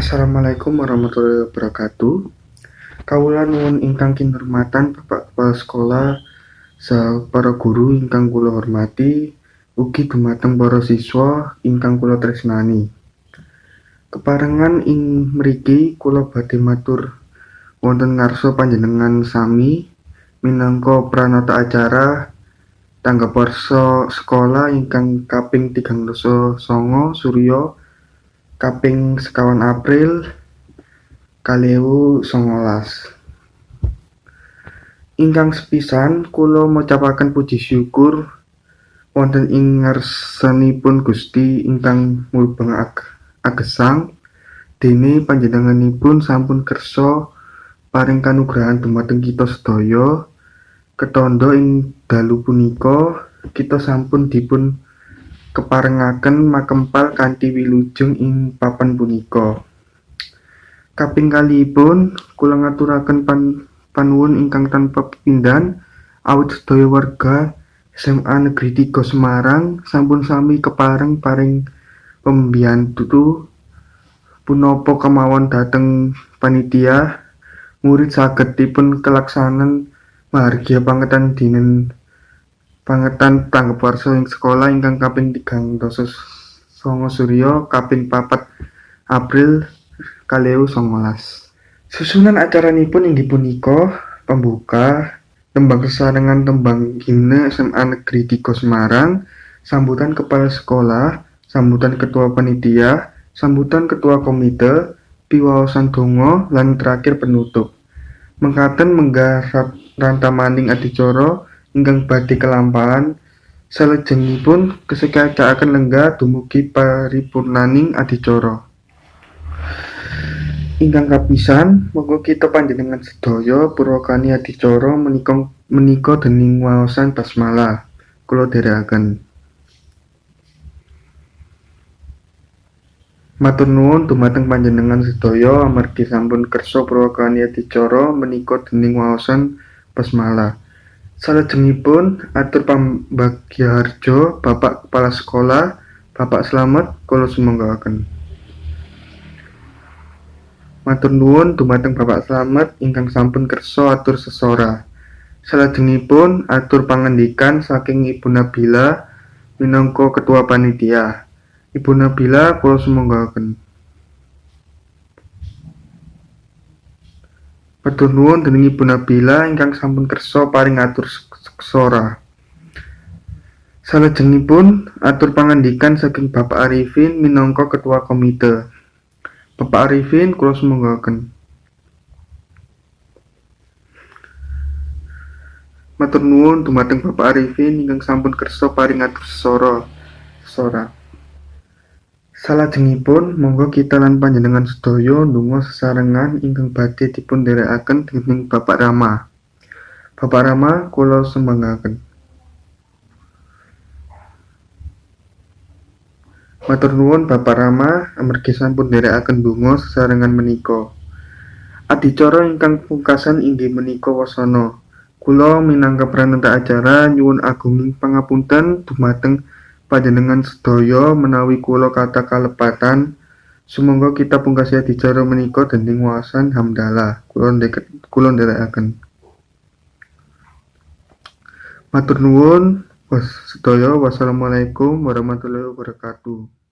Assalamualaikum warahmatullahi wabarakatuh. Kawula nuwun ingkang kinurmatan Bapak Kepala Sekolah, para guru ingkang kula hormati, ugi dumateng para siswa ingkang kula tresnani. Keparengan ing mriki kula badhe matur wonten ngarsa panjenengan sami minangka pranata acara tanggap warsa sekolah ingkang kaping 39 Surya kaping 1 April 2019. Ingkang sepisan kula macapaken puji syukur wonten ing ngarsanipun Gusti ingkang mulbeng agesang dene panjenenganipun sampun kersa paring kanugrahan dumateng kita sedaya. Ketanda ing dalu punika kita sampun dipun keparengaken makempal kanthi wilujeng ing papan punika. Kaping kalihipun kula ngaturaken panuwun ingkang tanpa pepindhan awit sedaya warga SMA Negeri 3 Semarang sampun sami kepareng paring pembiyantu punapa kemawon dhateng panitia murid saged dipun kelaksanan mahargya pangetan tanggap warsa ing sekolah ingkang kaping 39 Surya kaping 4 April 2019. Susunan acaranipun inggih punika pembuka, tembang sesarengan tembang himne SMA Negeri 3 Semarang, sambutan kepala sekolah, sambutan ketua panitia, sambutan ketua komite, piwaosan donga, lan terakhir penutup. Mengkaten menggah rantamaning adicara ingkang badhe kelampahan, salajengipun kesekacaaken lenggah dumugi paripurnaning adicara. Ingkang kapisan, monggo kita panjenengan sedaya purwakani adicara menika dening waosan basmalah. Kula dherekaken. Matur nuwun dumateng panjenengan sedaya amargi sampun kersa purwakani adicara menika dening waosan basmalah. Salajengipun atur pambagyaharja Bapak Kepala Sekolah, Bapak Slamet kula sumanggaken. Matur nuwun dumateng Bapak Slamet ingkang sampun kersa atur sesora. Salajengipun atur pangandikan saking Ibu Nabila minangka ketua panitia. Ibu Nabila kula sumanggaken. Matur nuwun dening Ibu Nabila ingkang sampun kersa paring atur sesora. Salajengipun atur pangandikan saking Bapak Arifin minangka ketua komite. Bapak Arifin kula sumanggaken. Matur nuwun dumateng Bapak Arifin ingkang sampun kersa paring atur sesora. Salajengipun monggo kita lan panjenengan sedaya ndonga sesarengan ingkang badhe dipun dherekaken dening Bapak Rama. Bapak Rama kula sumanggaken. Matur nuwun Bapak Rama amargi sampun nderekaken ndonga sesarengan menika. Adicara ingkang pungkasan inggih menika wasana. Kula minangka pranata acara nyuwun agunging pangapunten dumateng panjenengan sedaya menawi kula kata kalepatan. Sumangga kita pungkasi adicara menika dening waosan hamdalah. Kula nderekaken. Matur nuwun sedaya. Wassalamualaikum warahmatullahi wabarakatuh.